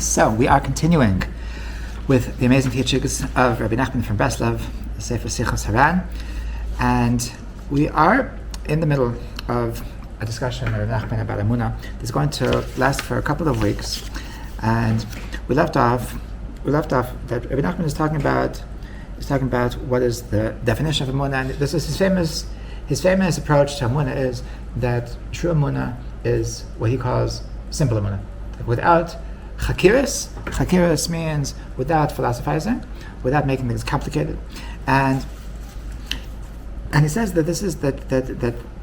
So we are continuing with the amazing teachings of Rabbi Nachman from Breslov, the Sefer Sichot Haran, and we are in the middle of a discussion with Rabbi Nachman about Emuna. It's going to last for a couple of weeks, and we left off that Rabbi Nachman is talking about what is the definition of Emuna, and this is his famous approach to Emuna is that true Emuna is what he calls simple Emuna, without chakiris. Chakiris means without philosophizing, without making things complicated, and he says that this is that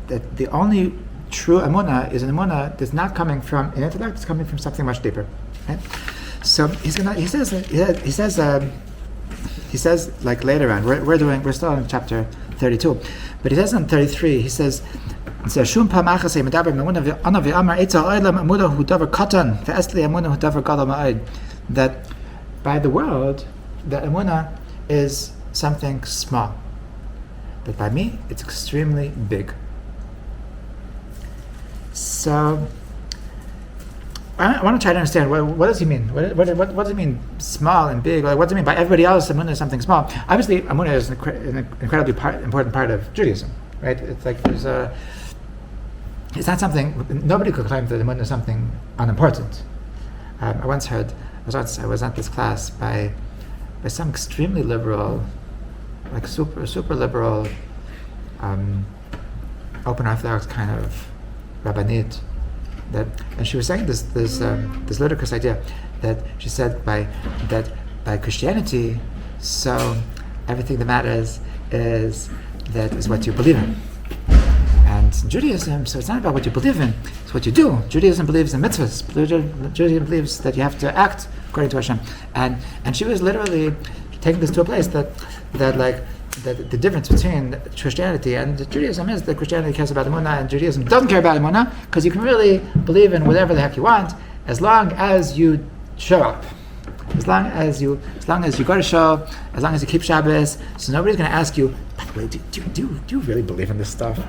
the only true Emuna is an Emuna that's not coming from an intellect; it's coming from something much deeper. Right? So he says like later on we're still in chapter 32, but he says in 33 he says. That by the world, the Emuna is something small, but by me, it's extremely big. So, I want to try to understand what does he mean? What does it mean, small and big? Like, what does it mean by everybody else? Emuna is something small. Obviously, Emuna is an incredibly important part of Judaism, right? It's like it's not something. Nobody could claim that Emuna is something unimportant. I once heard. I was at this class by some extremely liberal, like super liberal, open Orthodox kind of rabbinit. And she was saying this ludicrous idea that she said by Christianity, so everything that matters is what you believe in. And Judaism, so it's not about what you believe in, it's what you do. Judaism believes in mitzvahs. Judaism believes that you have to act according to Hashem. And she was literally taking this to a place that the difference between Christianity and Judaism is that Christianity cares about Emuna and Judaism doesn't care about Emuna, because you can really believe in whatever the heck you want as long as you show up. As long as you go to shul, as long as you keep Shabbos, so nobody's going to ask you, by the way, do you really believe in this stuff?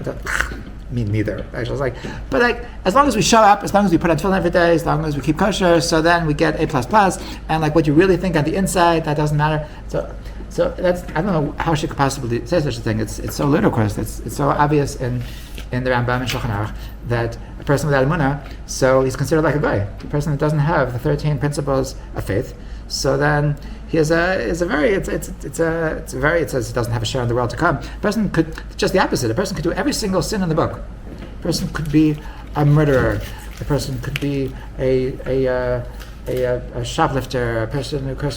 Me neither. Actually, I was like, but as long as we show up, as long as we put on tefillin every day, as long as we keep kosher, so then we get A++, and like what you really think on the inside, that doesn't matter. So that's, I don't know how she could possibly say such a thing. It's so ludicrous. It's so obvious in the Rambam and Shulchan Aruch that a person without Emuna, so he's considered like a guy, a person that doesn't have the 13 principles of faith. So then he says he doesn't have a share in the world to come. A person could, just the opposite, a person could do every single sin in the book. A person could be a murderer, a person could be a shoplifter, a person could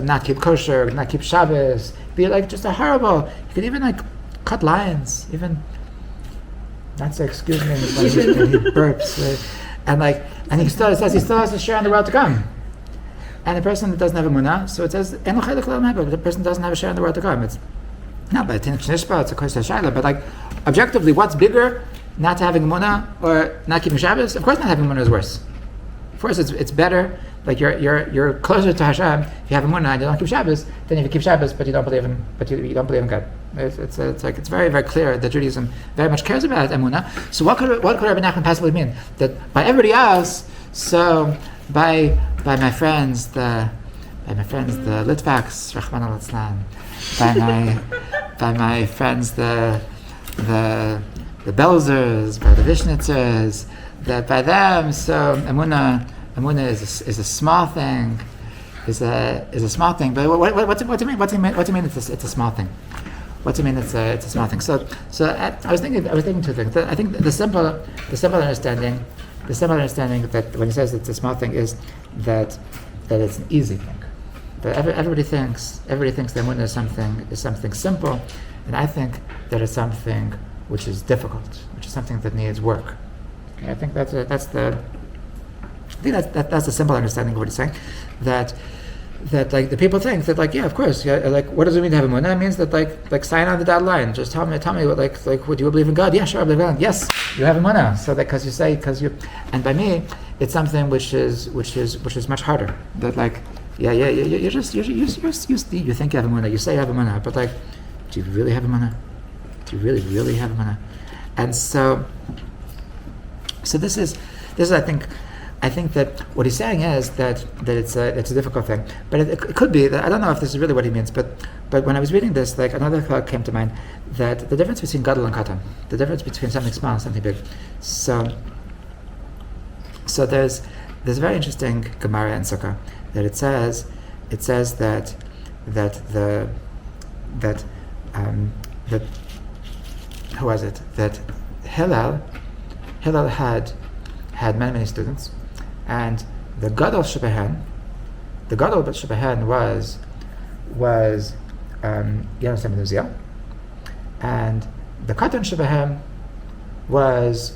not keep kosher, not keep Shabbos, be like just a horrible. He could even like cut lines, even not say excuse me when he burps, and he still says he still has a share in the world to come. And the person that doesn't have Emuna, so it says the person doesn't have a share in the world to come. It's not by Tinach Nishpa, it's a question of Shaila, but like objectively, what's bigger? Not having Emuna or not keeping Shabbos? Of course, not having Emuna is worse. Of course, it's better. Like you're closer to Hashem if you have Emuna and you don't keep Shabbos than if you keep Shabbos but you don't believe in God. It's very, very clear that Judaism very much cares about Emuna. So what could Rabbi Nachman possibly mean? That by everybody else, so by my friends the Litvaks, Rachman al Litzlan, by my friends the Belzers, by the Vishnitzers, that by them, so Emuna is a small thing, is a small thing. But what do you mean? What do you mean? It's a small thing. What do you mean? It's a small thing. So I was thinking two things. I think the simple understanding that when he says it's a small thing is that it's an easy thing. But everybody thinks that Emuna is something simple, and I think that it's something which is difficult, which is something that needs work. Okay, I think that's the simple understanding of what he's saying. That like the people think that like, yeah, of course, yeah, like what does it mean to have Emuna? It means that like sign on the dotted line. Just tell me what like would you believe in God? Yeah, sure, I believe in God. Yes, you have Emuna. So that because you and by me, it's something which is much harder. That like you think you have Emuna, you say you have Emuna, but like, do you really have Emuna? Do you really have Emuna? And so So this is I think that what he's saying is that it's a difficult thing, but it could be that I don't know if this is really what he means. But when I was reading this, like another thought came to mind, that the difference between gadol and katan, the difference between something small and something big. So there's a very interesting Gemara in Sukkah that it says that who was it, that Hillel had many students, and the gadol shebehen was Yonasan ben Uziel, and the katan shebehen was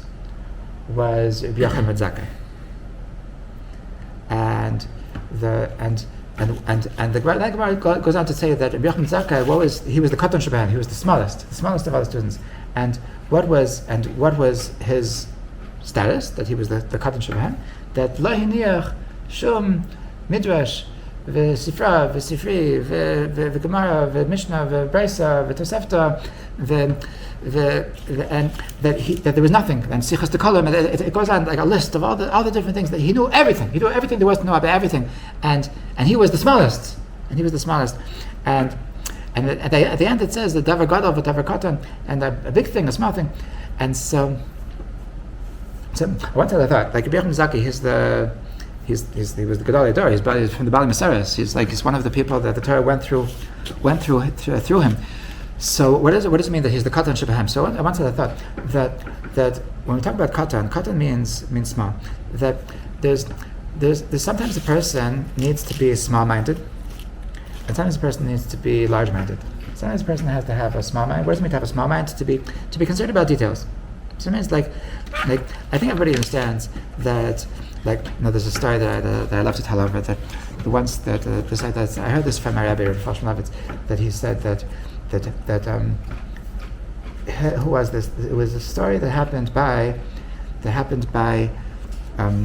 Rabbi Yochanan ben Zakkai. And the Gemara goes on to say that Rabbi Yochanan ben Zakkai, he was the katan shebehen, he was the smallest of all the students. And what was his status? That he was the katan shebehen. That lo hiniach shum midrash v'sifra v'sifri v'gemara v'mishnah v'brisa v'tosefta and that there was nothing. And Sichot the column, it goes on like a list of all the different things that he knew everything. He knew everything there was to know about everything, and he was the smallest. And at the end it says the davar gadol v'davar katan, and a big thing, a small thing, and so one time I thought, like Rabbi Yochanan ben Zakkai, he was the Gedolei Dor. He's from the Bali Maseres. He's one of the people that the Torah went through him. So what does it mean that he's the katan shebehem? So once I thought that when we talk about katan means small. That there's sometimes a person needs to be small-minded, and sometimes a person needs to be large-minded. Sometimes a person has to have a small mind. What does it mean to have a small mind? To be concerned about details. Sometimes like I think everybody understands that, there's a story that I love to tell over, that once that I heard this from my Rabbi Fashmanovitz, that he said that who was this? It was a story that happened by of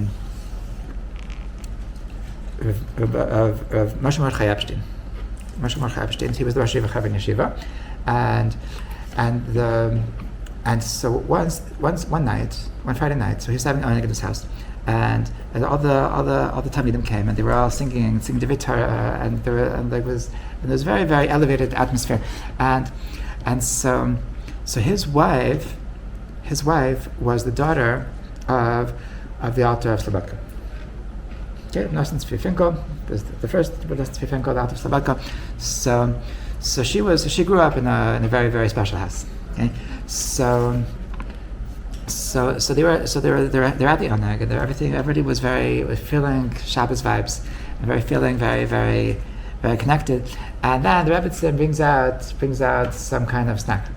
Moshe Mordechai Epstein. Moshe Mordechai Epstein. He was the Rosh Yeshiva in Yeshiva, and so one Friday night, so he was having oneg in his house, and all the Talmidim came, and they were all singing Divrei Torah, and there was very, very elevated atmosphere, and so his wife was the daughter of the Alter of Slobodka. Okay, Nosson Tzvi Finkel, the first Tzvi Finkel, the Alter of Slobodka. So she grew up in a very, very special house. Okay, so they're at the oneg, and everybody was feeling Shabbos vibes, and feeling very, very, very connected. And then the Rebbetzin brings out some kind of snack.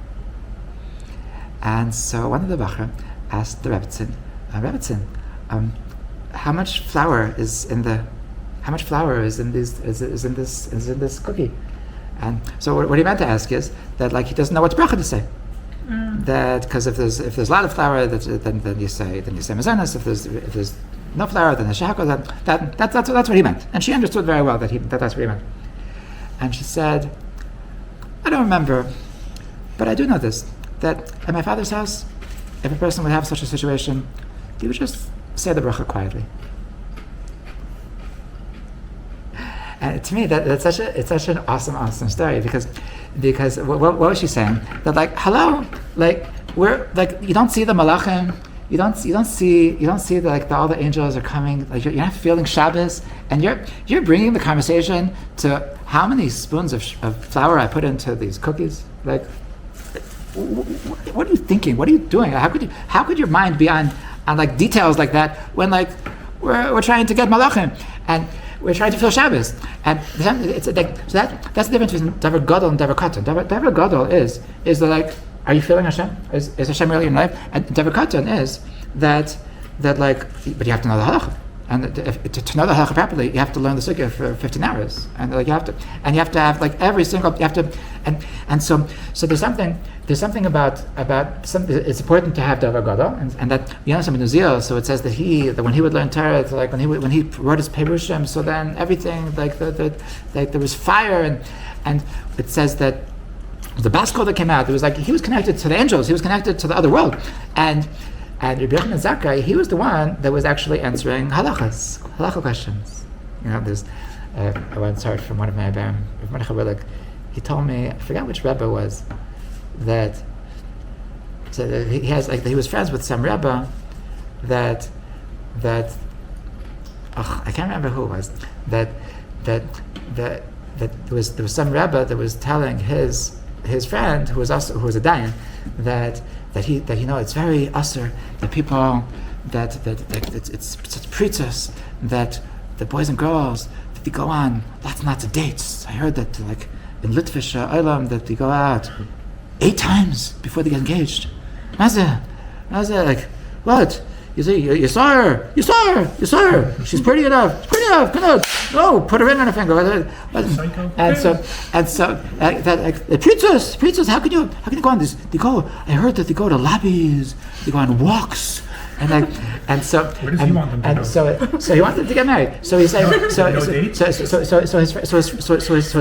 And so one of the Bachar asked the Rebbetzin, how much flour is in this cookie? And so what he meant to ask is that he doesn't know what bracha to say. That because if there's a lot of flour, then you say mazanas. If there's no flour, then the shehakol. That's what he meant, and she understood very well that that's what he meant. And she said, I don't remember, but I do know this: that at my father's house, if a person would have such a situation, he would just say the bracha quietly. And to me, it's such an awesome story because what was she saying? That hello, we're you don't see the malachim, you don't see all the angels are coming, you're not feeling Shabbos, and you're bringing the conversation to how many spoons of flour I put into these cookies. What are you thinking? What are you doing? How could your mind be on details like that when we're trying to get malachim and we're trying to feel Shabbos, and that's the difference between davar gadol and davar katan. Davar gadol is are you feeling Hashem? Is Hashem really in life? And davar katan is that but you have to know the halacha, and to know the halacha properly, you have to learn the sugya for 15 hours, and you have to have every single and so there's something about it's important to have davar gadol, and that Yonasan ben Uziel. So it says that when he would learn Torah, when he wrote his perushim, so then everything there was fire, and it says that the baskol that came out, it was he was connected to the angels, he was connected to the other world, and And Rabbi Yochanan Zakkai, he was the one that was actually answering halacha questions. There's I once heard from one of my Abarim, he told me, I forgot which Rebbe was, that he was friends with some Rebbe that I can't remember who it was, that there was some Rebbe that was telling his friend who was a dayan that it's very usher that people that it's preachers that the boys and girls that they go on lots of dates. I heard that in Litvish Olam that they go out 8 times before they get engaged. Mazeh, what? You see, you saw her. She's pretty enough. Come on. No, put a ring on her finger. And so the preachers. How can you go on this? I heard that they go to lobbies. They go on walks. And so where does he want them to go? So he wanted to get married. So he's saying his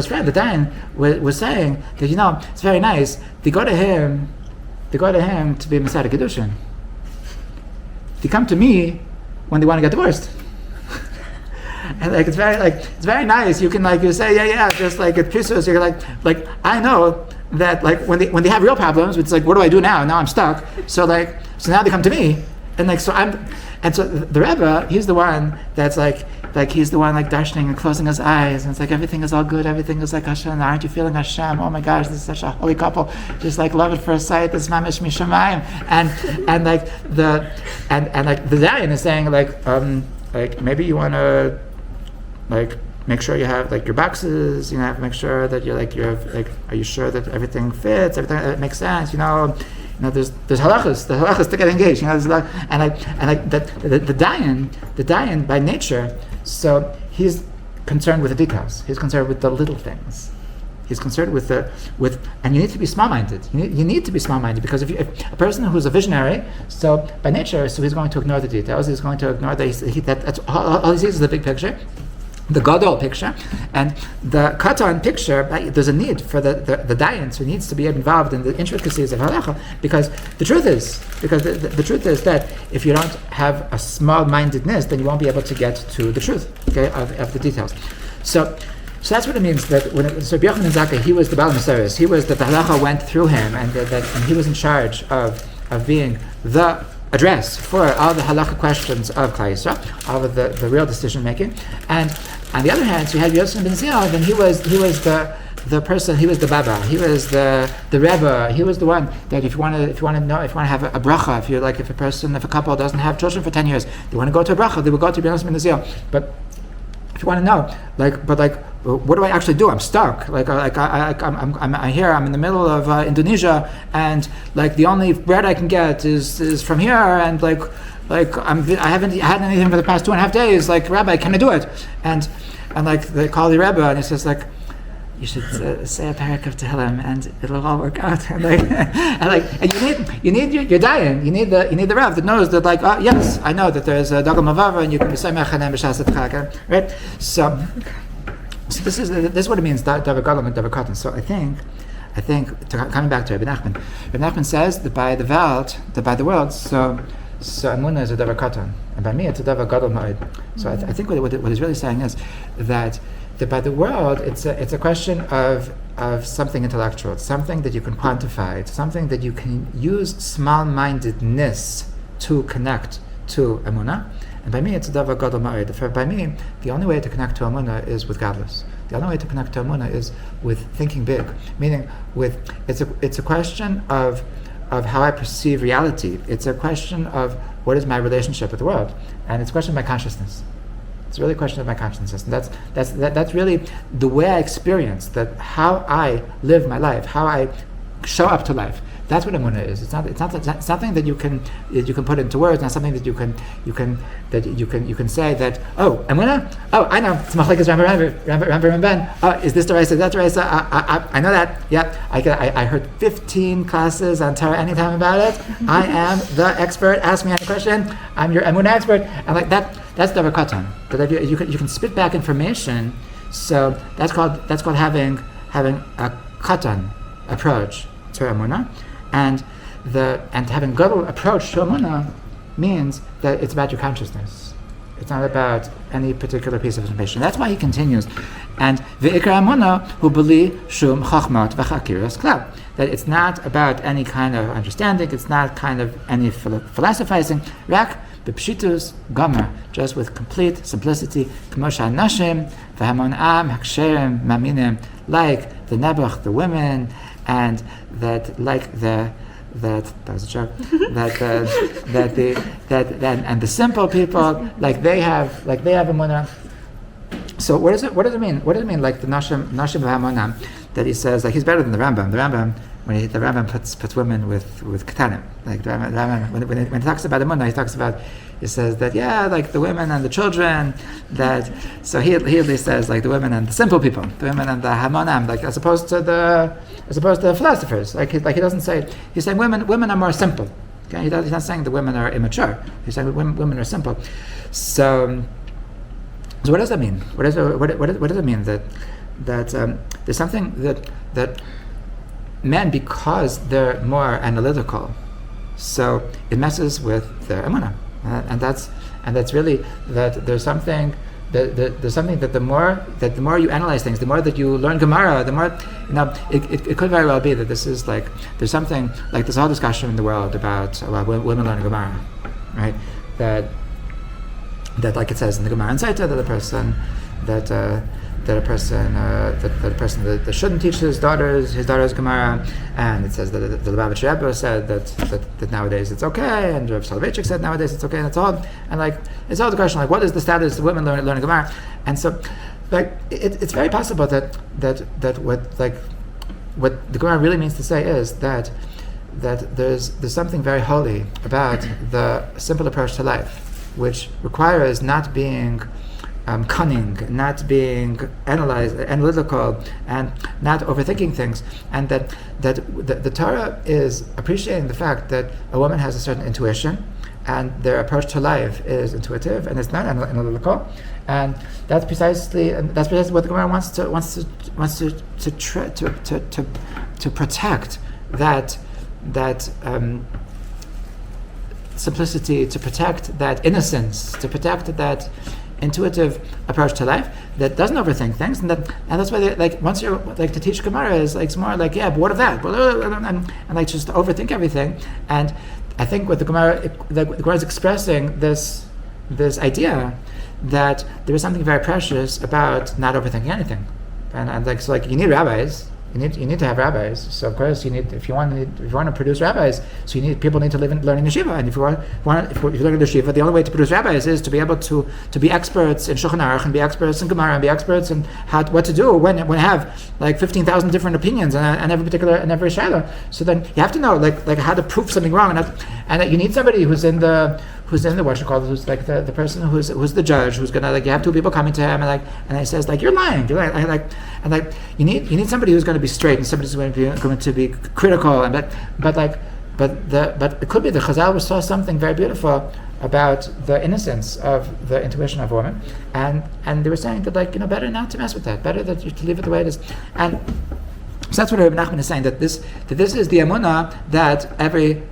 friend the Dan was saying that it's very nice. They go to him to be Masada Kedushin. They come to me when they want to get divorced. And it's very nice. You can you say just like at Pisos, you're like I know that when they have real problems, it's what do I do now? Now I'm stuck. So now they come to me. And so the Rebbe, he's the one that's he's the one darshaning and closing his eyes, and it's everything is all good, everything is Hashem. Aren't you feeling Hashem? Oh my gosh, this is such a holy couple, just love at first sight. This mamish mishamayim, and the Dayan is saying maybe you want to make sure you have your boxes. You have to make sure that you have are you sure that everything fits, everything makes sense. There's halachas to get engaged. There's a lot, the dayan by nature. So he's concerned with the details. He's concerned with the little things. He's concerned and you need to be small-minded. You need to be small-minded because if a person who's a visionary, so by nature, so he's going to ignore the details. He's going to ignore that's all he sees is the big picture. The Gadol picture and the Katan picture. There's a need for the dayan, so he needs to be involved in the intricacies of halacha. Because the truth is that if you don't have a small-mindedness, then you won't be able to get to the truth, of the details. So that's what it means that so Rabbi Yochanan Zakkai, he was the Baal Maseres. He was that the halacha went through him, and he was in charge of being the address for all the halakha questions of Klal Yisrael, all of the real decision making. And on the other hand, so you had Yosef ben Zion, and he was the person, he was the Baba, he was the Rebbe, he was the one that if you want to have a bracha, if a couple doesn't have children for 10 years, they want to go to a bracha, they will go to Yosef ben Zion. But if you want to know, what do I actually do? I'm stuck. I'm here. I'm in the middle of Indonesia, and the only bread I can get is from here, and I haven't had anything for the past 2.5 days. Rabbi, can I do it? And they call the Rebbe, and he says you should say a parak of Tehillim, and it'll all work out. And you need your dayan. You need the Rav that knows that yes, I know that there's a Dagel Mavava, and you can be Samech Hanem B'Shas Chag, right? So this is what it means, Davar Gadol and Davar Katan. So I think coming back to Rabbi Nachman says that by the world, so Emuna is a Davar Katan, and by me it's a Davar Gadol Ma'od. So I think what he's really saying is that by the world it's a question of something intellectual, it's something that you can quantify, it's something that you can use small-mindedness to connect to Emuna. And by me, it's a davar gadol ma'od. By me, the only way to connect to Emuna is with gadlus. The only way to connect to Emuna is with thinking big, meaning it's a question of how I perceive reality. It's a question of what is my relationship with the world, and it's a question of my consciousness. It's really a question of my consciousness, and that's really the way I experience that, how I live my life, how I show up to life. That's what Emuna is. It's something that you can put into words. Not something that you can say that. Oh, Emuna. Oh, I know. It's Machlekes Rambam Ben. Oh, is this the Raisa? That's the Raisa. I know that. Yeah. I heard 15 classes on Torah anytime about it. I am the expert. Ask me any question. I'm your Emuna expert. And that. That's Davar Katan. But you can spit back information. So that's called having a Katan approach to Emuna. And having Gadol approach to Emuna means that it's about your consciousness. It's not about any particular piece of information. That's why he continues. And ve'ikar emuna hu b'li shum chachmat v'chakiras klal. That it's not about any kind of understanding. It's not kind of any philosophizing. Rak b'pshitus gomer, just with complete simplicity. K'mosha nashim v'hamon am haksherim maminim, like the nebuch, the women, and that like that was a joke. And the simple people, like they have emuna. So what does it mean? What does it mean? Like the nashim v'hamonam, that he says, like he's better than the Rambam. The Rambam puts women with ketanim. Like the Rambam, when he talks about emuna, he says that like the women and the children. That so he at least says like the women and the simple people, the women and the hamonam, like as opposed to the philosophers. Like he doesn't say, he's saying women are more simple. Okay, he's not saying the women are immature. He's saying women are simple. So what does that mean? What does it mean that there's something that men, because they're more analytical, so it messes with their emuna, and that's really that there's something that the more you analyze things, the more that you learn Gemara, the more it could very well be that this is like there's something like this whole discussion in the world about women learning Gemara, right? That like it says in the Gemara and Saita, that a person that shouldn't teach his daughters Gemara, and it says that the Lubavitcher Rebbe said that nowadays it's okay, and Rav Soloveitchik said nowadays it's okay, and it's all the question like what is the status of women learning Gemara, and so like it's very possible that what the Gemara really means to say is that there's something very holy about the simple approach to life, which requires not being cunning, not being analytical, and not overthinking things, and that the Torah is appreciating the fact that a woman has a certain intuition, and their approach to life is intuitive and it's not analytical, and that's precisely what the Gemara wants to protect that simplicity, to protect that innocence, to protect that intuitive approach to life that doesn't overthink things, and that's why once you're like to teach Gemara is like it's more like but what of that, and like just to overthink everything. And I think what the Gemara is expressing this idea that there is something very precious about not overthinking anything, and like so like you need rabbis. You need to have rabbis. So of course you need if you want to produce rabbis. So people need to learn in yeshiva. And if you learn in yeshiva, the only way to produce rabbis is to be able to be experts in Shulchan Aruch and be experts in Gemara and be experts in what to do when you have like 15,000 different opinions and every shayla. So then you have to know like how to prove something wrong, and that you need somebody who's in the what you call it, who's like the person who's the judge, who's gonna like you have two people coming to him and he says like you're lying, and you need somebody who's going to be straight and somebody who's going to be critical, and but it could be the Chazal saw something very beautiful about the innocence of the intuition of a woman, and they were saying that better not to mess with that, better that you to leave it the way it is, and so that's what Rabbi Nachman is saying, that this is the emunah that every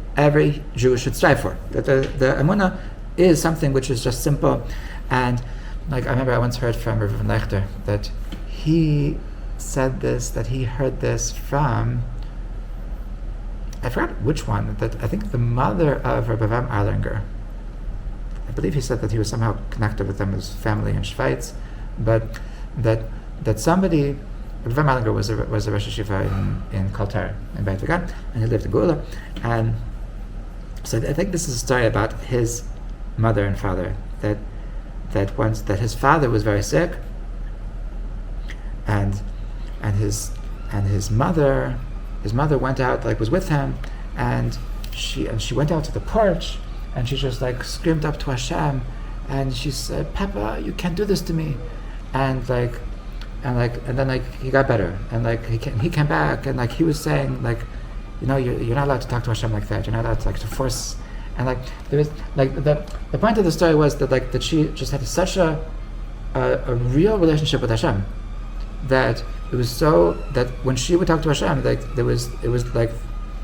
Jew should strive for. That the emunah is something which is just simple, and like I remember I once heard from Rav Lechter that he said this, that he heard this from, I forgot which one, that I think the mother of Rabbi Vam Arlinger. I believe he said that he was somehow connected with them, his family in Schweiz, but that somebody, Rabbi Vam Arlinger was a Rosh Yeshiva in Kaltar, in Beit Vegan, and he lived in Gula, and so I think this is a story about his mother and father, that his father was very sick, and his mother went out, like was with him, and she went out to the porch, and she just like screamed up to Hashem, and she said, "Papa, you can't do this to me," and then he got better, and like he came back, and like he was saying like, you're not allowed to talk to Hashem like that. You're not allowed to force. And like there was like the point of the story was that she just had such a real relationship with Hashem, that it was so that when she would talk to Hashem, like it was like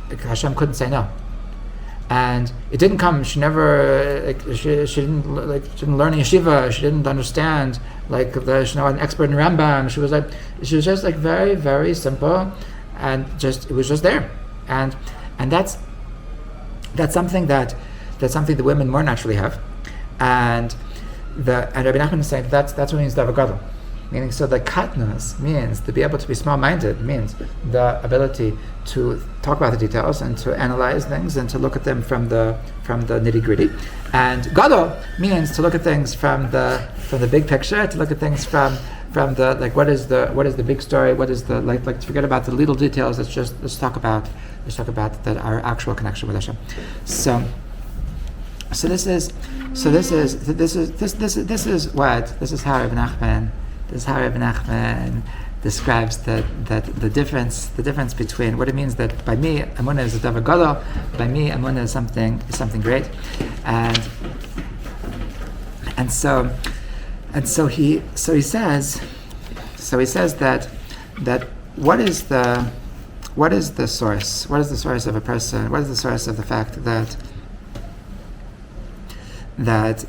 Hashem couldn't say no. and it didn't come. She never she didn't learn in yeshiva. She didn't understand she's not an expert in Rambam. She was just like very, very simple, and it was just there, and that's something that the women more naturally have, and Rabbi Nachman is saying that's what means davar gadol. Meaning, so the katnas means to be able to be small-minded, means the ability to talk about the details and to analyze things and to look at them from the nitty-gritty. And gadol means to look at things from the big picture, to look at things from the what is the big story, what is the to forget about the little details. Let's talk about that our actual connection with Hashem. So this is how Rabbi Nachman. This is how Rabbi Nachman describes the difference between what it means that by me Emuna is a davar gadol, by me Emuna is something great, and so he says that what is the source? What is the source of a person? What is the source of the fact that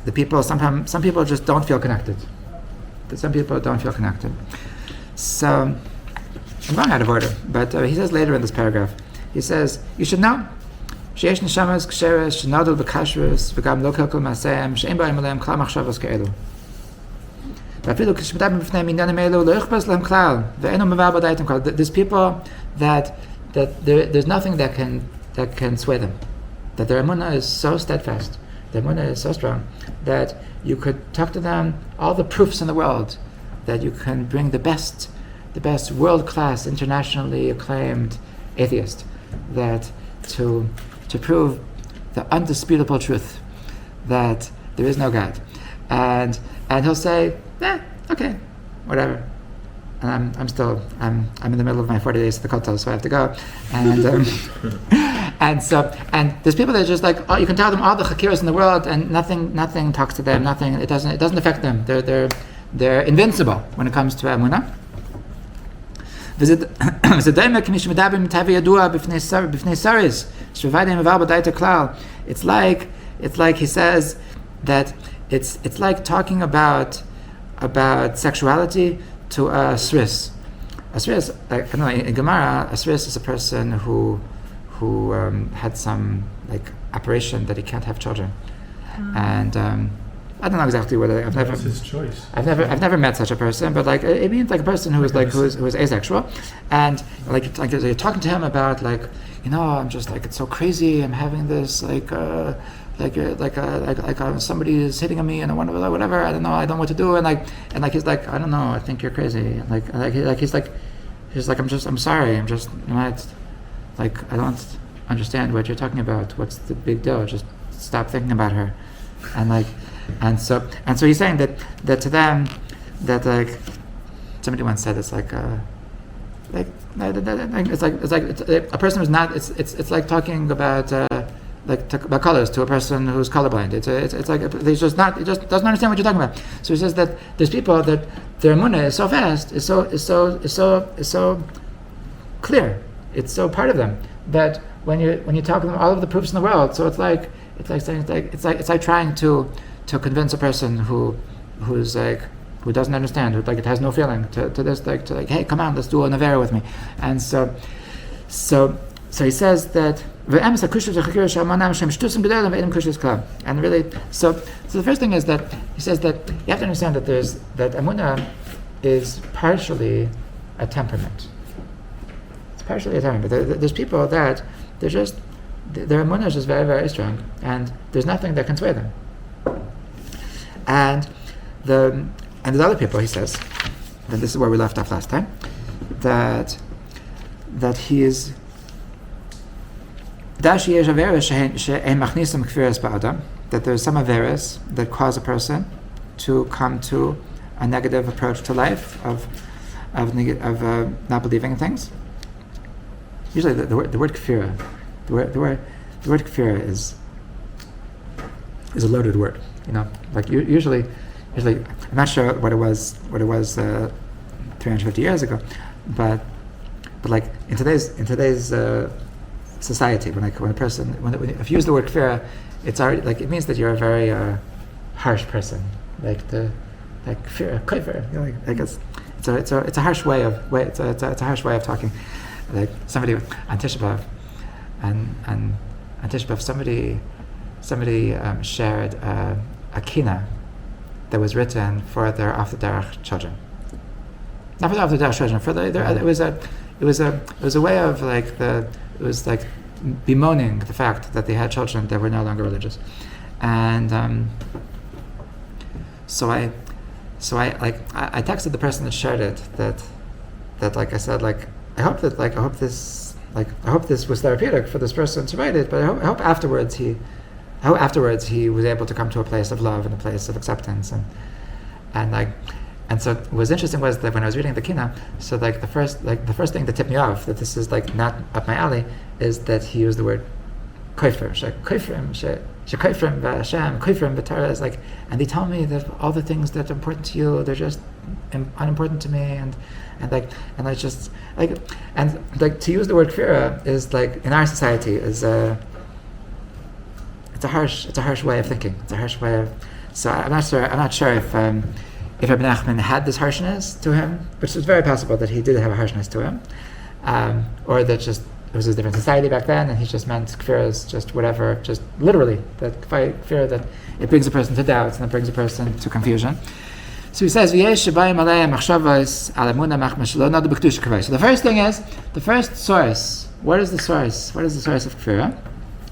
the people some people just don't feel connected? That some people don't feel connected. So I'm going out of order, but he says later in this paragraph, he says, you should know sheyesh neshamas ksheres shenadul b'kashrus v'gam lo kelkel ma'aseim she'en ba'im aleim klal machshavos ke'elu v'afilu k'shmedabim b'fnei minyanim elu lo yichbas lehem klal ve'enu mevar b'daitim klal. There's people that there's nothing that can sway them, that their Emuna is so steadfast, their Emuna is so strong, that you could talk to them all the proofs in the world, that you can bring the best world-class, internationally acclaimed atheist, that to prove the undisputable truth that there is no God, and he'll say, okay, whatever. And I'm in the middle of my 40 days to the Kotel, so I have to go. And and there's people that are just you can tell them all the chakiras in the world, and nothing talks to them. It doesn't affect them. They're invincible when it comes to Emuna. It's like he says that it's like talking about sexuality to a sris. A sris, in Gemara, a sris is a person who had some operation that he can't have children, and I don't know exactly whether That's his choice. I've never met such a person, but it means a person who is asexual, and you're talking to him about I'm just it's so crazy. I'm having this somebody is hitting on me and I wonder whatever. I don't know. I don't know what to do. And he's like, I don't know. I think you're crazy. I'm sorry. I'm just not I don't understand what you're talking about. What's the big deal? Just stop thinking about her. And so he's saying that to them that somebody once said it's a person who's not. It's like talking about. About colors to a person who's colorblind. He just doesn't understand what you're talking about. So he says that there's people that their Emuna is so fast, is so clear, it's so part of them that when you talk to them all of the proofs in the world, so it's like trying to convince a person who doesn't understand, who it has no feeling to this hey, come on, let's do an avera with me. And so he says that and really, so the first thing is that he says that you have to understand that that Emuna is partially a temperament. It's partially a temperament. There's people that their Emuna is just very, very strong, and there's nothing that can sway them. And there's other people, he says, and this is where we left off last time, that he is. That there's some averas that cause a person to come to a negative approach to life of not believing in things. Usually, the word kfira, the word kfira is a loaded word. Usually, I'm not sure what it was 350 years ago, but in today's society. If you use the word kfira, it's already like it means that you're a very harsh person. Like kfira, it's a harsh way of it's a harsh way of talking. Like somebody on Tisha B'Av, and on Tisha B'Av, somebody shared a kina that was written for their off the derech children. Not for the off the derech children. It was a way of it was like bemoaning the fact that they had children that were no longer religious, and so I texted the person that shared it that like I said, like I hope this was therapeutic for this person to write it, but I hope afterwards he was able to come to a place of love and a place of acceptance, and so what was interesting was that when I was reading the Kina, so the first thing that tipped me off that this is not up my alley is that he used the word kofer, koifrim v'Hashem, koifrim v'Torah is and they tell me that all the things that are important to you, they're just unimportant to me, and to use the word kfira is in our society is it's a harsh way of thinking. It's a harsh way of. So I'm not sure if Rabbi Nachman had this harshness to him, which is very possible that he did have a harshness to him, or that just it was a different society back then, and he just meant kfir as just whatever, just literally that kfir that it brings a person to doubt and it brings a person to confusion. So he says, so the first thing is the first source. What is the source? What is the source of kfira?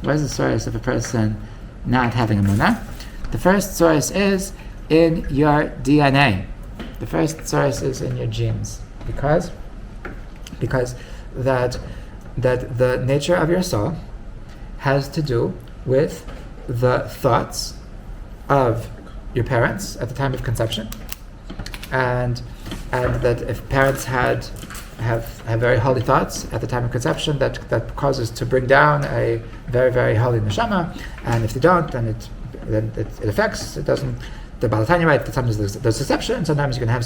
What is the source of a person not having Emuna? The first source is in your DNA. The first source is in your genes, because that the nature of your soul has to do with the thoughts of your parents at the time of conception, and that if parents have very holy thoughts at the time of conception, that causes to bring down a very, very holy neshama, and if they don't, then it affects. It doesn't. The Balatanya writes that sometimes there's exceptions. Sometimes you can have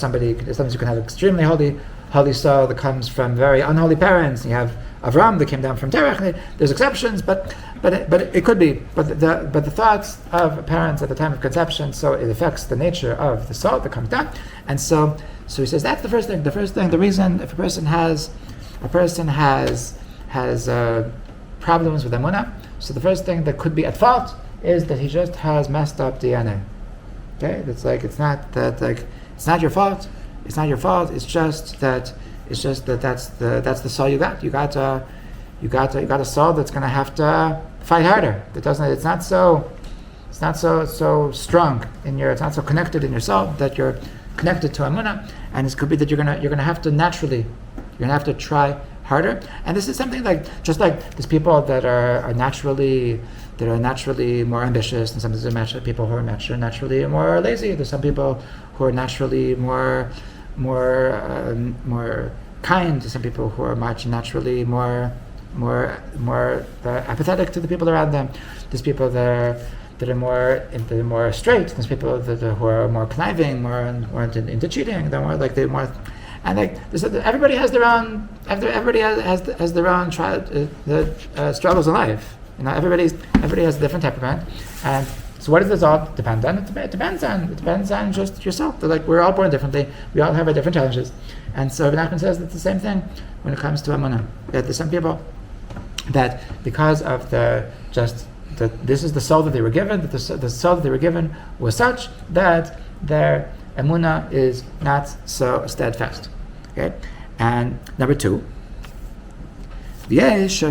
extremely holy soul that comes from very unholy parents. You have Avram that came down from Terech. There's exceptions, but it could be. But the thoughts of parents at the time of conception, so it affects the nature of the soul that comes down. And so he says that's the first thing. The reason if a person has problems with Emuna, so the first thing that could be at fault is that he just has messed up DNA. Okay, it's it's not your fault. It's not your fault. It's just that that's the soul you got. You got a soul that's going to have to fight harder. It's not so strong in your. It's not so connected in your soul that you're connected to Emuna, and it could be that you're gonna have to naturally. You're gonna have to try harder. And this is something just like there's people that are naturally more ambitious, and some people who are naturally more lazy. There's some people who are naturally more kind. There's some people who are naturally more apathetic to the people around them. There's people that are more straight. There's people who are more conniving, more into cheating. They're more everybody has their own. Everybody has their own struggles in life. Everybody has a different temperament, and so what does this all depend on? It depends on just yourself. We're all born differently. We all have our different challenges, and so Rabbi Nachman says it's the same thing when it comes to Emuna. That there's some people that because of this is the soul that they were given. That the soul that they were given was such that their Emuna is not so steadfast. Okay, and number two. And there's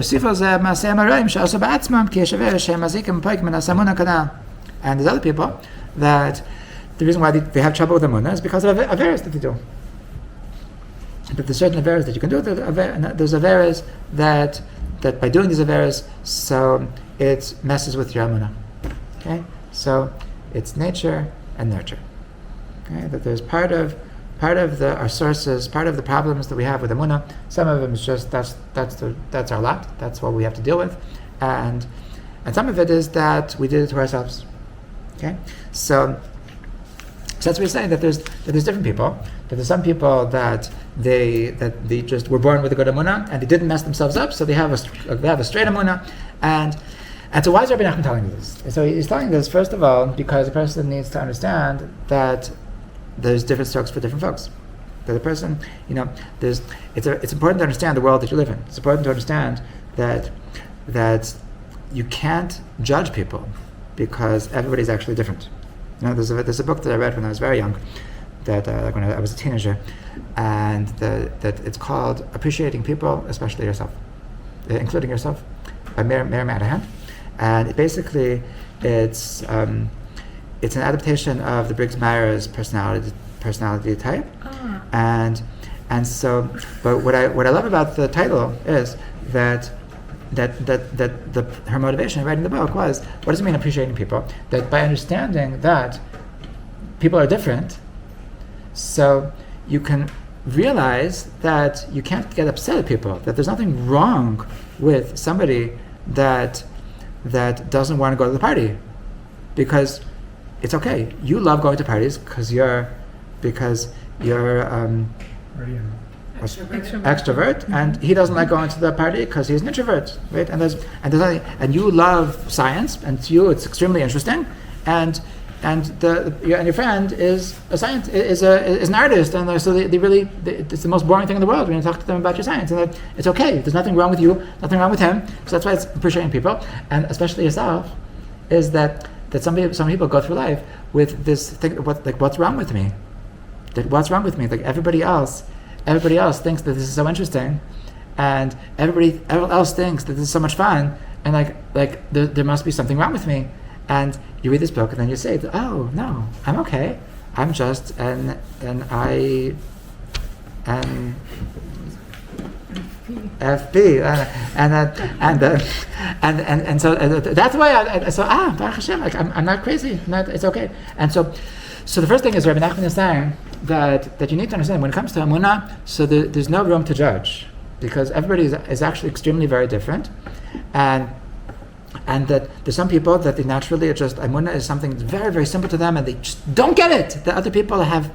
other people that the reason why they have trouble with Emuna is because of averos that they do. But there's certain averos that you can do. There's averos that by doing these averos, so it messes with your Emuna. Okay, so it's nature and nurture. Okay, that there's part of our sources, part of the problems that we have with Emuna. Some of them is just that's our lot. That's what we have to deal with, and some of it is that we did it to ourselves. Okay, so So that's what he's saying, that there's different people. That there's some people that they just were born with a good Emuna and they didn't mess themselves up, so they have a straight Emuna. And so why is Rabbi Nachman telling this? So he's telling this first of all because the person needs to understand that there's different strokes for different folks. That the person, it's important to understand the world that you live in. It's important to understand that you can't judge people because everybody's actually different. There's a book that I read when I was very young, that when I was a teenager, and that it's called Appreciating People, Especially Yourself, including yourself, by Miriam Adahan. And it's an adaptation of the Briggs-Myers personality type. And so, but what I love about the title is that her motivation in writing the book was, what does it mean appreciating people? That by understanding that people are different, so you can realize that you can't get upset at people, that there's nothing wrong with somebody that doesn't want to go to the party, because it's okay. You love going to parties because you're extrovert, and he doesn't like going to the party because he's an introvert, right? And you love science, and to you it's extremely interesting, and your friend is a scientist, is an artist, and so it's the most boring thing in the world when you talk to them about your science, and it's okay. There's nothing wrong with you, nothing wrong with him. So that's why it's appreciating people, and especially yourself, is that some people go through life with this thing, what's wrong with me? That what's wrong with me? Like everybody else thinks that this is so interesting, and everybody else thinks that this is so much fun, and like there must be something wrong with me. And you read this book, and then you say, "Oh no, I'm okay. I'm just an FP," and so that's why Baruch Hashem, like I'm not crazy. It's okay. And so the first thing is Rabbi Nachman is saying that you need to understand when it comes to Emuna, so there's no room to judge, because everybody is actually extremely very different, and that there's some people that they naturally just Emuna is something very, very simple to them, and they just don't get it. The other people have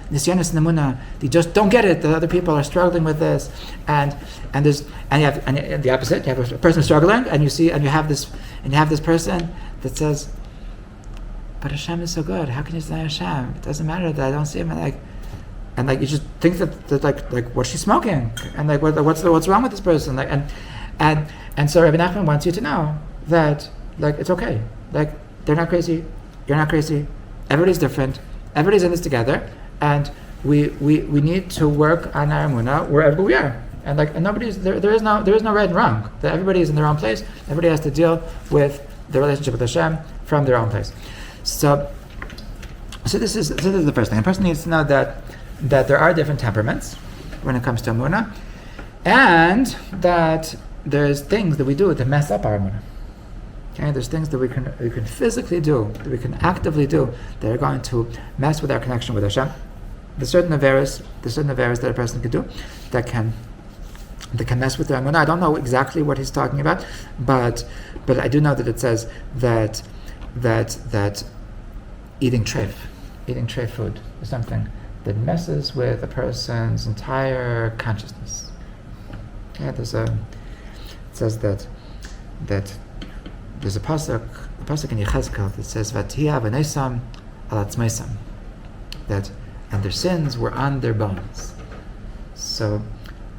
nisyonos and Emuna, they just don't get it. The other people are struggling with this, and the opposite. You have a person struggling, and you have this person that says, "But Hashem is so good. How can you deny Hashem? It doesn't matter that I don't see him." And you just think that what's she smoking? And what's wrong with this person? And so Rabbi Nachman wants you to know that it's okay. They're not crazy. You're not crazy. Everybody's different. Everybody's in this together, and we need to work on our Emuna wherever we are. And nobody's there is no right and wrong. That everybody is in their own place. Everybody has to deal with the relationship with Hashem from their own place. So this is the first thing. A person needs to know that there are different temperaments when it comes to Emuna, and that there's things that we do to mess up our Emuna. Okay, there's things that we can physically do, that we can actively do, that are going to mess with our connection with Hashem. There's certain averas that a person can do that can mess with their Emuna. I don't know exactly what he's talking about, but I do know that it says that eating treif food is something that messes with a person's entire consciousness. Yeah, it says that there's a pasuk in Yechezkel that says "V'tihya v'neisam al atzmeisam," that and their sins were on their bones. So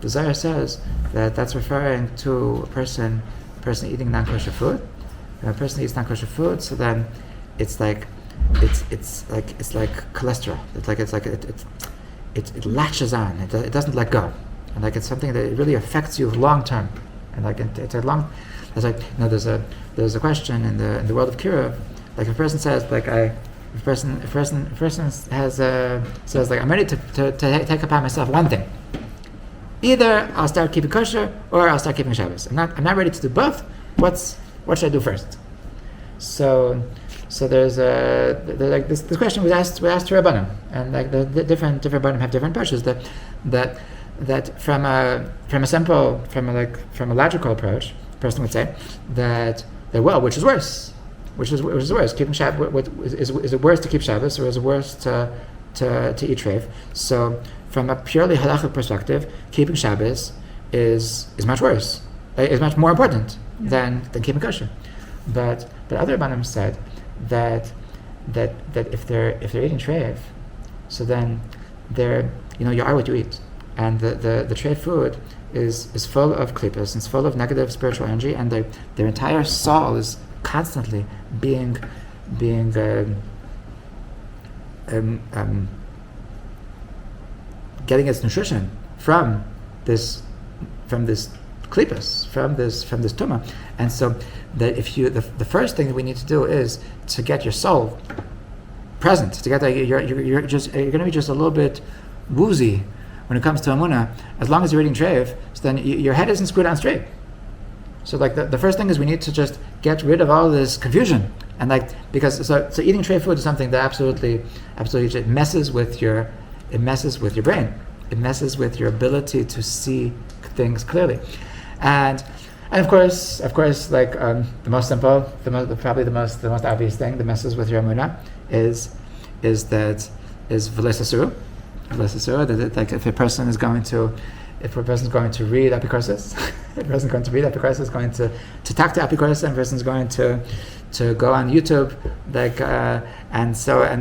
the Zohar says that that's referring to a person eating non-kosher food. When a person eats non-kosher food, so then it's like cholesterol. It latches on. It doesn't let go, and it's something that it really affects you long term. And it's a long. There's a question in the world of Kiruv. If a person says a person says I'm ready to take upon myself one thing. Either I'll start keeping kosher or I'll start keeping Shabbos. I'm not ready to do both. What should I do first? So there's this question was asked to Rabbanim, and the different Rabbanim have different approaches. That from a logical approach, a person would say that which is worse? which is worse? Keeping Shabbos, is it worse to keep Shabbos, or is it worse to eat treif? So from a purely halachic perspective, keeping Shabbos is much worse. Is much more important than keeping kosher. But other Rabbanim said that if they're eating treif, so then you are what you eat, and the treif food is full of klippas, it's full of negative spiritual energy, and their entire soul is constantly being getting its nutrition from this klippas, from this tumah. And so that the first thing that we need to do is to get your soul present, to get that you're going to be just a little bit woozy when it comes to Emuna. As long as you're eating treif, so then your head isn't screwed on straight. So like the first thing is we need to just get rid of all this confusion, and because eating treif food is something that absolutely it messes with your brain. It messes with your ability to see things clearly, and of course, the most simple, probably the most obvious thing that messes with your Emuna is v'leis asura. That like if a person is going to read Apikoros, if a person is going to read Apikoros, is going to talk to Apikoros, and a person is going to go on YouTube, and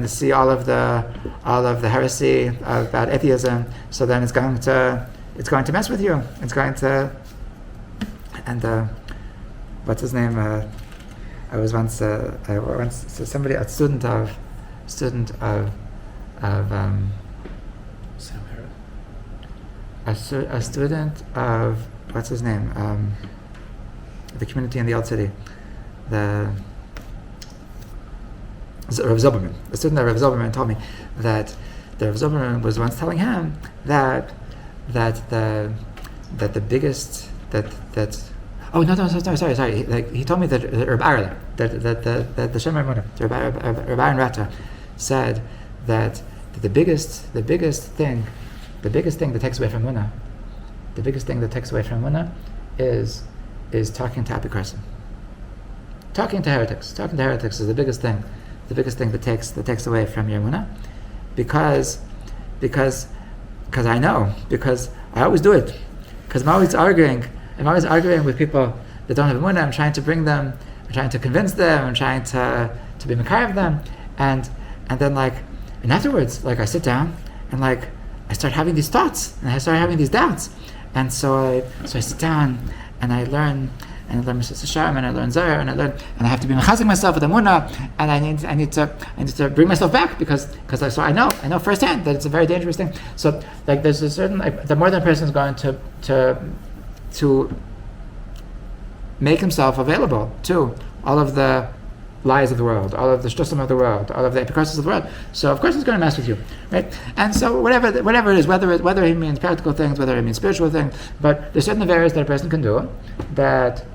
see all of the heresy about atheism. So then it's going to mess with you. It's going to, and what's his name? I was once a student of Sam Haran. A student of what's his name? The community in the old city, the Rav Zilberman. A student of Rav Zilberman told me that the Rav Zilberman was once telling him that the biggest sorry. Like he told me that Reb Arla, that the Shem Emuna, Reb Aaron Rata, said that the biggest thing that takes away from Emuna, is talking to Apikoros. Talking to heretics is the biggest thing that takes away from your Emuna, because I know, because I always do it, because I'm always arguing with people that don't have Emuna. I'm trying to bring them, I'm trying to convince them, I'm trying to be Mekariv them, and then and afterwards, I sit down and I start having these thoughts, and I start having these doubts, and so I sit down and I learn Mrs. Sharm, and I learn Zohar, and I have to be mechazik myself with Emuna, and I need to bring myself back because I know firsthand that it's a very dangerous thing. So there's a certain the more that a person is going to make himself available to all of the lies of the world, all of the shtusim of the world, all of the epicurses of the world. So of course it's going to mess with you, right? And so whatever it is, whether he means practical things, whether he means spiritual things, but there's certain areas that a person can do that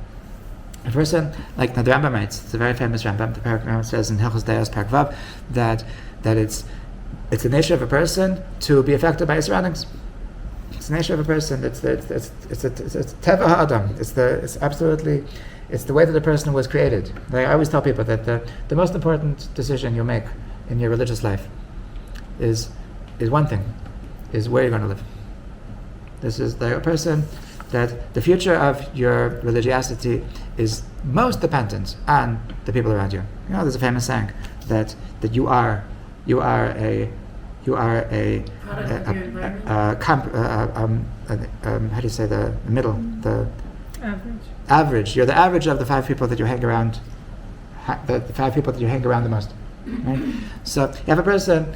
a person, the Rambam writes, it's a very famous Rambam. The Rambam says in Hilchos Deos Perek Vav that it's the nature of a person to be affected by his surroundings. It's the nature of a person. It's teva ha'adam. It's the way that a person was created. I always tell people that the most important decision you make in your religious life is one thing, is where you're going to live. This is a person that the future of your religiosity is most dependent on the people around you. There's a famous saying that you are a how do you say the middle, the average. You're the average of the 5 people that you hang around, the 5 people that you hang around the most. Right? So you have a person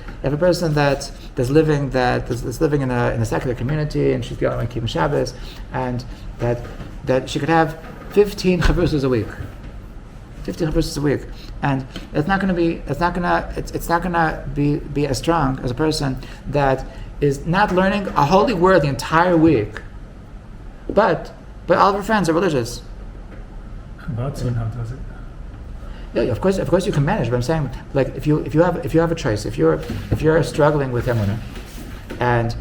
that's living in a secular community, and she's the only one keeping Shabbos, and that she could have 15 chavrusas a week. 15 chavrusas a week, and it's not going to be as strong as a person that is not learning a holy word the entire week, but all of her friends are religious. About so how does it? Yeah, of course you can manage. But I'm saying, if you have a choice, if you're struggling with Emuna, and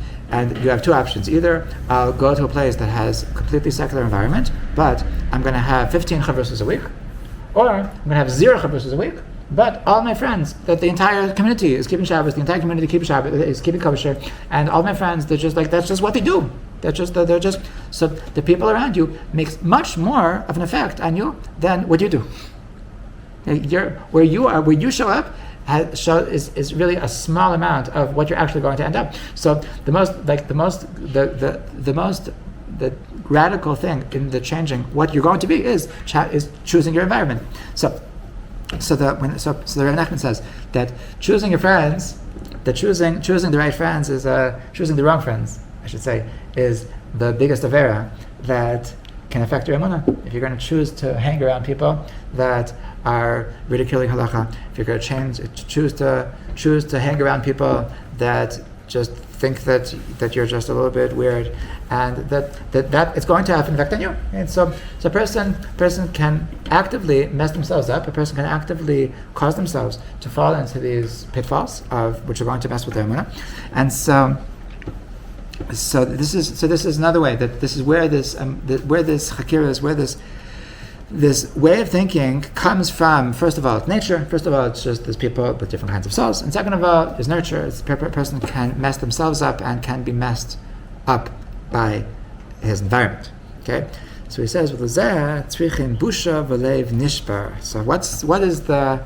you have 2 options: either I'll go to a place that has a completely secular environment, but I'm going to have 15 chavrusas a week, Or I'm going to have 0 chavrusas a week, but all my friends, that the entire community is keeping Shabbos, the entire community keeps Shabbos, is keeping kosher, and all my friends, they're just like, that's just what they do. They're just, so the people around you makes much more of an effect on you than what you do. Where you show up, is really a small amount of what you're actually going to end up. So the radical thing in the changing what you're going to be is choosing your environment. So the Rebbe Nachman says that choosing your friends, that choosing the right friends is choosing the wrong friends, I should say, is the biggest avera that can affect your emunah. If you're going to choose to hang around people that are ridiculing halacha, if you're going to choose to hang around people that just think that you're just a little bit weird, and that it's going to have an effect on you. And so a person can actively mess themselves up. A person can actively cause themselves to fall into these pitfalls of which are going to mess with their emunah. And so this is another way that this is where this chakira is, where this way of thinking comes from. First of all, it's nature. First of all, it's just there's people with different kinds of souls. And second of all, is nurture. It's a person can mess themselves up and can be messed up by his environment. Okay, so he says, busha nishbar. So what is the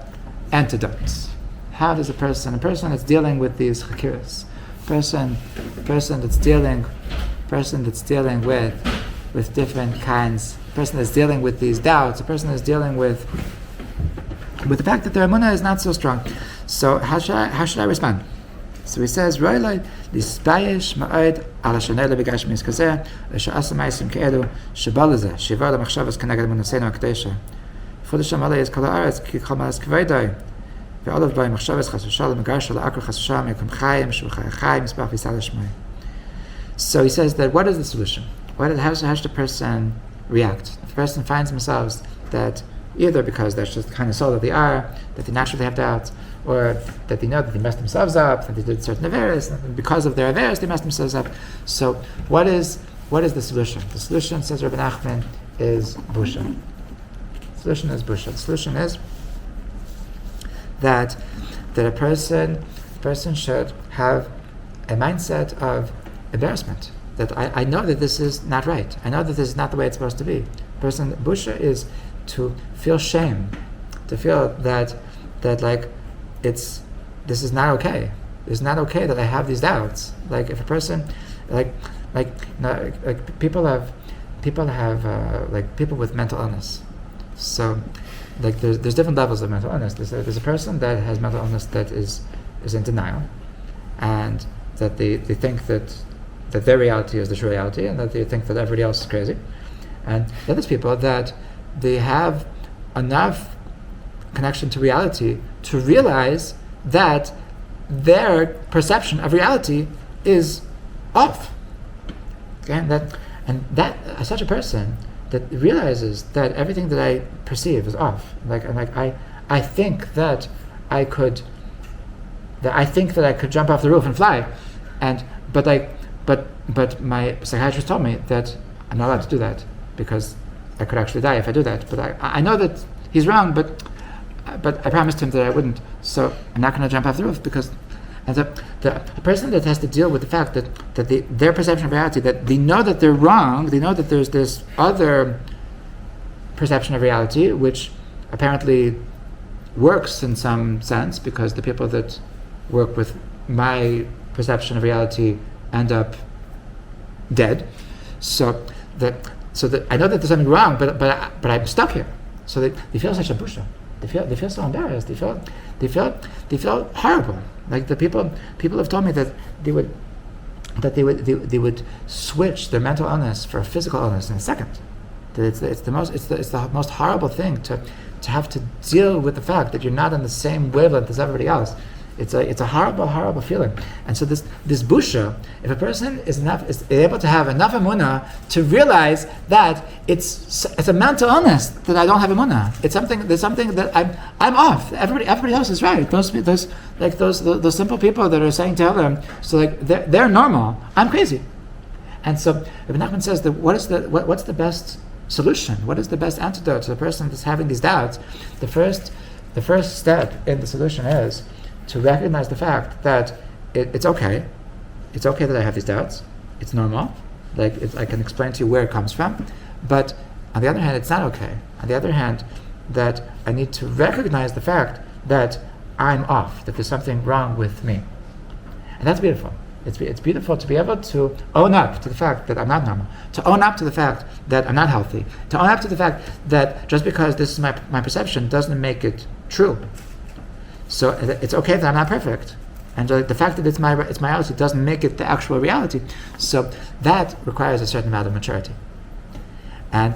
antidote? How does a person that's dealing with these chakiras, person that's dealing with different kinds, a person that's dealing with these doubts, a person that's dealing with the fact that their emunah is not so strong. So how should I respond? So he says, "Roilai lispayish ma'od ala shenele begashmis kazeh she'asa ma'asim ke'elu shebalaze shivar lemachshavas keneged emunaseinu hakdesha chodesh hamalei is kol haaretz ki kol ma'as kveidai ve'olav b'ay machshavas chas v'shalom megarsha la'akar chas v'shalom yakum chayim shv'chai chayim mispach v'yisal shmei." So he says that what is the solution? How should the person react? If the person finds themselves that either because that's just the kind of soul that they are, that they naturally have doubts, or that they know that they messed themselves up, that they did certain averes, and because of their averes they messed themselves up. So what is the solution? The solution, says Rabbi Nachman, is busha. The solution is busha. The solution is that a person should have a mindset of embarrassment. That I know that this is not right. I know that this is not the way it's supposed to be. Busha is to feel shame, to feel that like this is not okay. It's not okay that I have these doubts. Like if a person, people have people with mental illness. So like there's different levels of mental illness. There's a person that has mental illness that is in denial, and that they think that their reality is the true reality, and that they think that everybody else is crazy. And then there's people that they have enough connection to reality to realize that their perception of reality is off. Okay? And that such a person that realizes that everything that I perceive is off. I think that I could jump off the roof and fly, but my psychiatrist told me that I'm not allowed to do that because I could actually die if I do that. But I know that he's wrong, but I promised him that I wouldn't. So I'm not going to jump off the roof because the person that has to deal with the fact that their perception of reality, that they know that they're wrong, they know that there's this other perception of reality which apparently works in some sense because the people that work with my perception of reality end up dead. So that I know that there's something wrong, but I'm stuck here. So they feel such a busha. They feel so embarrassed. They feel horrible. Like the people have told me that they would switch their mental illness for a physical illness in a second. That it's the most horrible thing to have to deal with the fact that you're not on the same wavelength as everybody else. It's a horrible feeling. And so this busha, if a person is able to have enough emunah to realize that it's a mental illness that I don't have emunah. There's something that I'm off. Everybody else is right. Those simple people that are saying Tehillim, so like they're normal. I'm crazy. And so Rabbi Nachman says that what's the best solution? What is the best antidote to the person that's having these doubts? The first step in the solution is to recognize the fact that it's okay. It's okay that I have these doubts. It's normal. I can explain to you where it comes from. But on the other hand, it's not okay. On the other hand, that I need to recognize the fact that I'm off, that there's something wrong with me. And that's beautiful. It's beautiful to be able to own up to the fact that I'm not normal, to own up to the fact that I'm not healthy, to own up to the fact that just because this is my perception doesn't make it true. So it's okay that I'm not perfect. And the fact that it's my reality doesn't make it the actual reality. So that requires a certain amount of maturity. And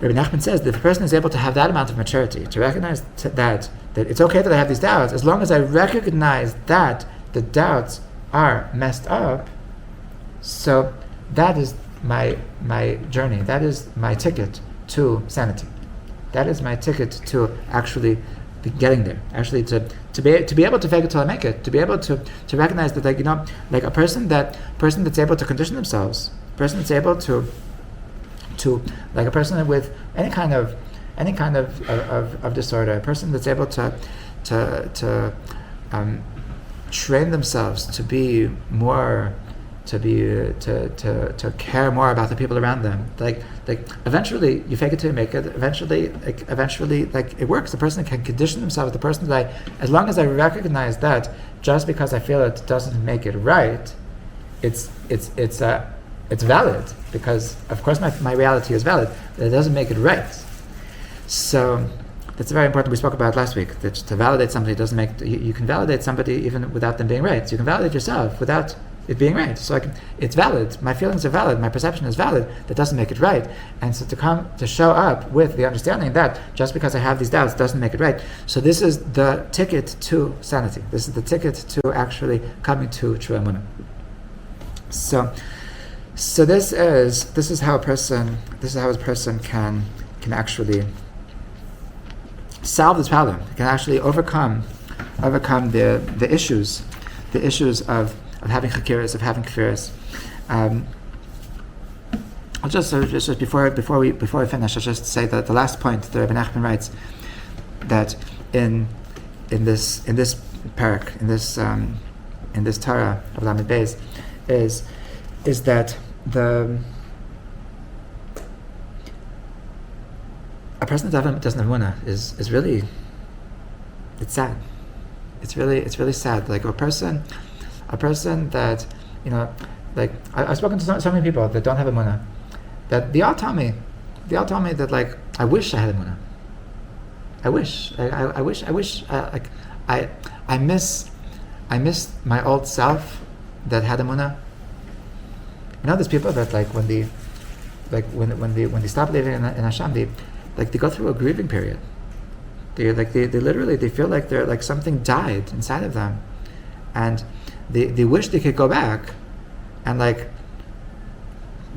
Rabbi Nachman says that if a person is able to have that amount of maturity, to recognize that it's okay that I have these doubts, as long as I recognize that the doubts are messed up, so that is my journey. That is my ticket to sanity. That is my ticket to actually be getting there. Actually, to be able to fake it till I make it. To be able to recognize that, like a person that's able to condition themselves, a person that's able to like a person with any kind of disorder, a person that's able to train themselves to be more, to care more about the people around them. Like eventually you fake it till you make it. Eventually it works. The person can condition themselves. The person as long as I recognize that just because I feel it doesn't make it right, it's valid, because of course my reality is valid. It doesn't make it right. So that's very important. We spoke about it last week, that to validate somebody doesn't make you can validate somebody even without them being right. So you can validate yourself without it being right. So it's valid. My feelings are valid. My perception is valid. That doesn't make it right. And so to show up with the understanding that just because I have these doubts doesn't make it right. So this is the ticket to sanity. This is the ticket to actually coming to true Emuna. So this is how a person can actually solve this problem. It can actually overcome the issues of having chakiras, of having kafiras. I'll just before we finish, I'll just say that the last point that Rabbi Nachman writes, that in this parak, in this Torah of Lamed Beis, is that a person that doesn't have Emuna is really, it's sad. It's really sad. Like a person that, I've spoken to so many people that don't have Emuna, that they all tell me that I wish I had Emuna. I miss my old self that had Emuna. There's people that when they stop living in Hashem, they go through a grieving period. They literally feel like they're something died inside of them, and they wish they could go back, and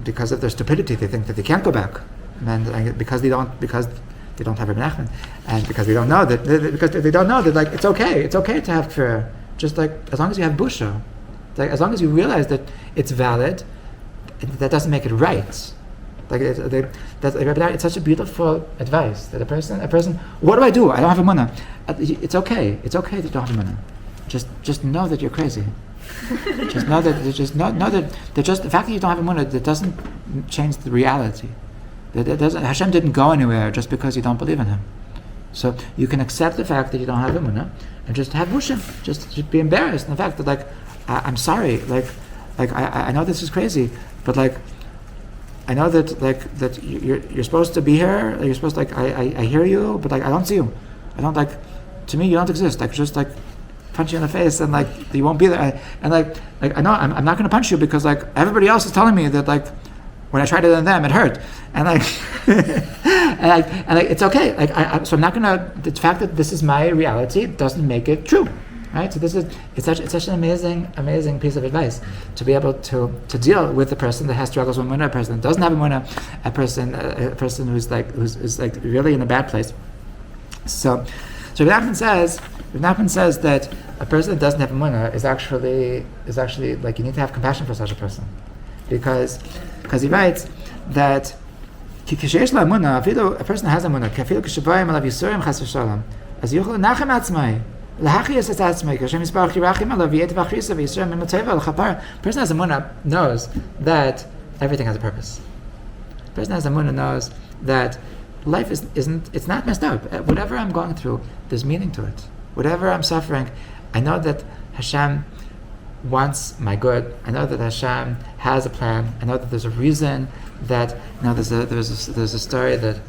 because of their stupidity they think that they can't go back, and because they don't have Rabbi Nachman, and because they don't know that it's okay to have kfir, just as long as you have busha, as long as you realize that it's valid, that doesn't make it right. It's such a beautiful advice that a person. What do? I don't have Emuna. It's okay that you don't have Emuna. Just know that you're crazy. Just know that. Just the fact that you don't have Emuna, that doesn't change the reality. That doesn't. Hashem didn't go anywhere just because you don't believe in Him. So you can accept the fact that you don't have Emuna and just have Mushim. Just be embarrassed in the fact that I'm sorry. I know this is crazy, but I know that you're supposed to be here. You're supposed to I hear you, but I don't see you. I don't to me you don't exist. Just punch you in the face and you won't be there. I know I'm not going to punch you because everybody else is telling me that when I tried it on them it hurt, and it's okay. So I'm not going to. The fact that this is my reality doesn't make it true. Right, so it's such an amazing piece of advice to be able to deal with a person that has struggles with Emuna, a person that doesn't have Emuna, a person who's really in a bad place. So Rabbi Nachman says that a person that doesn't have Emuna is actually you need to have compassion for such a person, because he writes that Ki ksheyesh la emuna, afilu a person has emuna, kafilu kshabayim alav yisurim chas v'shalom, as yuchel nachem atzmai, lahachiyas et atzmai, kashem yisbarach yirachim alav yet v'achrisa v'yisurim imateva l'chapar. Person has emuna knows that everything has a purpose. Person has emuna knows that life it's not messed up. Whatever I'm going through, there's meaning to it. Whatever I'm suffering, I know that Hashem wants my good. I know that Hashem has a plan. I know that there's a reason that there's a story that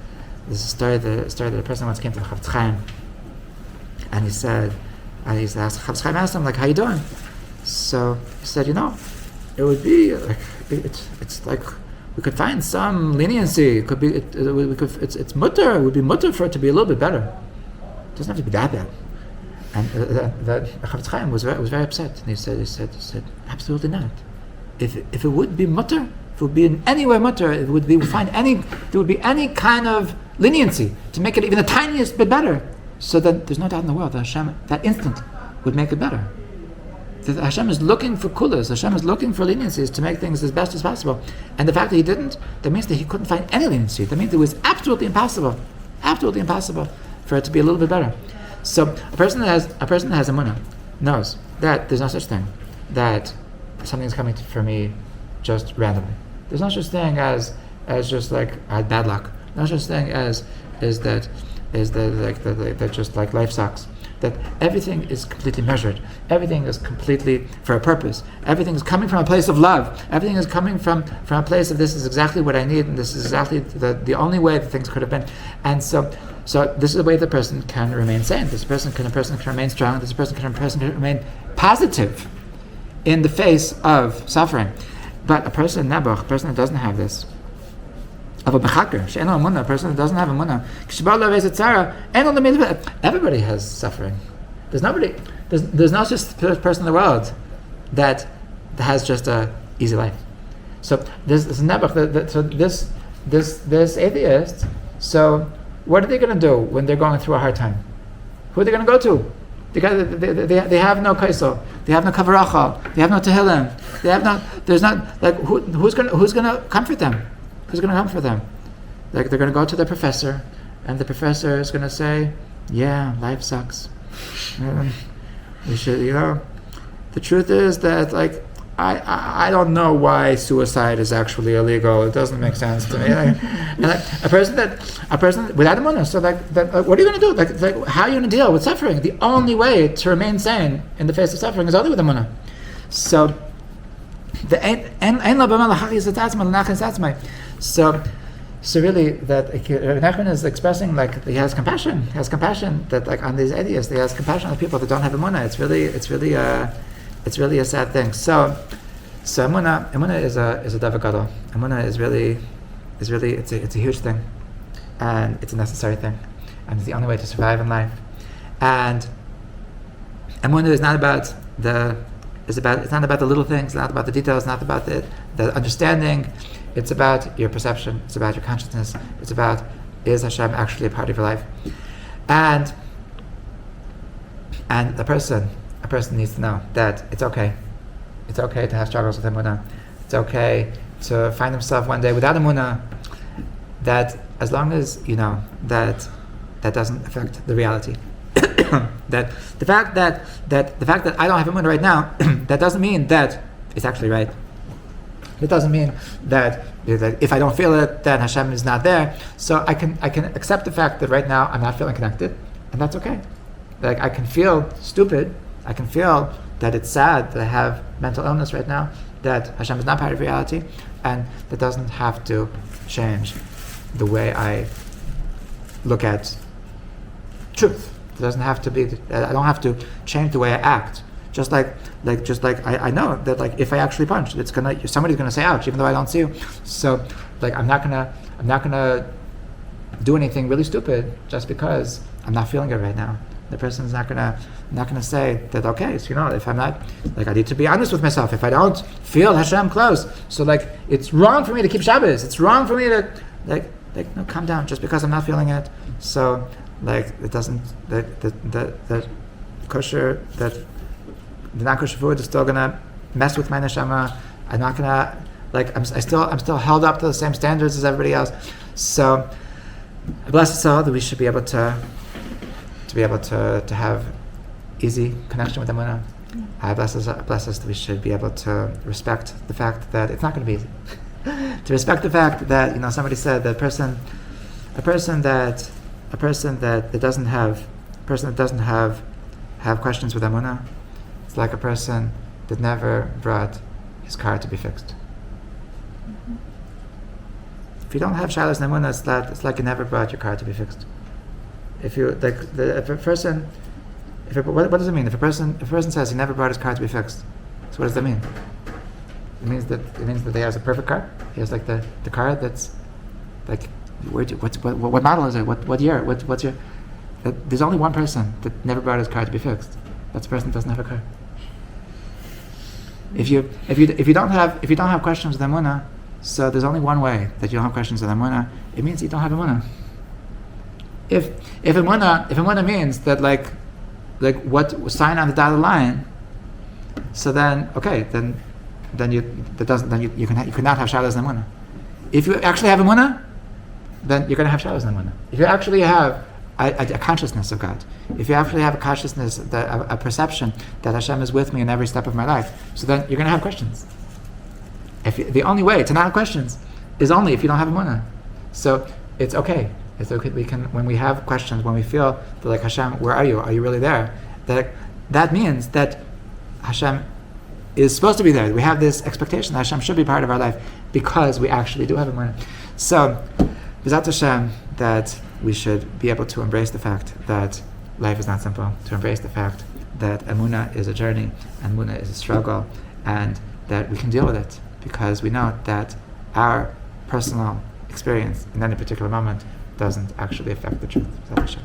a person once came to Chafetz Chaim, and he said, Chafetz Chaim asked him, like, how you doing? So he said, it would be like it's like we could find some leniency. It could be it's mutter. It would be mutter for it to be a little bit better. It doesn't have to be that bad. And the Chafetz Chaim was very upset, and he said absolutely not. If it would be mutter, if it would be in any way mutter, there would be any kind of leniency to make it even the tiniest bit better, so that there's no doubt in the world that Hashem that instant would make it better. That Hashem is looking for kulas, Hashem is looking for leniencies to make things as best as possible. And the fact that he didn't, that means that he couldn't find any leniency. That means it was absolutely impossible for it to be a little bit better. So a person that has Emuna knows that there's no such thing that something's coming for me just randomly. There's no such thing as just like I had bad luck. No such thing as that just like life sucks. That everything is completely measured. Everything is completely for a purpose. Everything is coming from a place of love. Everything is coming from a place of this is exactly what I need, and this is exactly the only way that things could have been. And so this is the way the person can remain sane. A person can remain strong. This person can remain positive in the face of suffering. But a person that doesn't have this, of a mechaker, a person that doesn't have emuna, everybody has suffering. There's not just a person in the world that has just a easy life. So this atheist. So what are they going to do when they're going through a hard time? Who are they going to go to? They have no kaisel. They have no kavaracha. They have no tehillim. Who's going to comfort them? Who's going to comfort them? Like they're going to go to their professor, and the professor is going to say, "Yeah, life sucks. We should, the truth is that I don't know why suicide is actually illegal. It doesn't make sense to me." And a person without emuna, so what are you going to do? Like how are you going to deal with suffering? The only way to remain sane in the face of suffering is only with emuna. So So really, that Nachman is expressing he has compassion. He has compassion that on these atheists. He has compassion on the people that don't have emuna. It's really a sad thing. So emuna is a davar gadol. Emuna is really it's a huge thing, and it's a necessary thing, and it's the only way to survive in life. And emuna is not about it's not about the little things, not about the details, not about the understanding. It's about your perception. It's about your consciousness. It's about, is Hashem actually a part of your life? And a person needs to know that it's okay. It's okay to have struggles with emuna. It's okay to find himself one day without emuna. That as long as you know that doesn't affect the reality. That the fact that I don't have emuna right now, that doesn't mean that it's actually right. It doesn't mean that if I don't feel it, then Hashem is not there. So I can accept the fact that right now I'm not feeling connected, and that's okay. I can feel stupid. I can feel that it's sad that I have mental illness right now, that Hashem is not part of reality, and that doesn't have to change the way I look at truth. It doesn't have to be. I don't have to change the way I act. Just like I know that if I actually punch, somebody's gonna say ouch, even though I don't see you. So I'm not gonna do anything really stupid just because I'm not feeling it right now. The person's not gonna say that okay, so if I'm not I need to be honest with myself. If I don't feel Hashem close, so it's wrong for me to keep Shabbos. It's wrong for me to no, calm down. Just because I'm not feeling it, so it doesn't the kosher that. The non-kosher food is still gonna mess with my neshama. I'm not gonna I'm still held up to the same standards as everybody else. So I bless us all that we should be able to have easy connection with Emuna. I bless us that we should be able to respect the fact that it's not going to be easy. To respect the fact that, somebody said that a person that doesn't have questions with Emuna, it's like a person that never brought his car to be fixed. If you don't have shalos and Emuna, it's like you never brought your car to be fixed. If you what does it mean? If a person says he never brought his car to be fixed, so what does that mean? It means that he has a perfect car. He has like the car that's like, what model is it? What year? What's your? There's only one person that never brought his car to be fixed. That's the person that doesn't have a car. If you don't have questions with Emuna, so there's only one way that you don't have questions with Emuna. It means you don't have Emuna. If Emuna means that like what sign on the dotted line, so then you cannot have shalos and Emuna. If you actually have Emuna, then you're going to have shalos and Emuna. If you actually have a consciousness of God, if you actually have a consciousness, a perception that Hashem is with me in every step of my life, so then you're going to have questions. The only way to not have questions is only if you don't have Emuna. So it's okay. It's okay. We can, when we have questions, when we feel that like, Hashem, where are you? Are you really there? That means that Hashem is supposed to be there. We have this expectation that Hashem should be part of our life because we actually do have Emuna. So, B'ezrat Hashem, that we should be able to embrace the fact that life is not simple, to embrace the fact that Emuna is a journey, and Emuna is a struggle, and that we can deal with it because we know that our personal experience in any particular moment doesn't actually affect the truth. B'ezrat Hashem.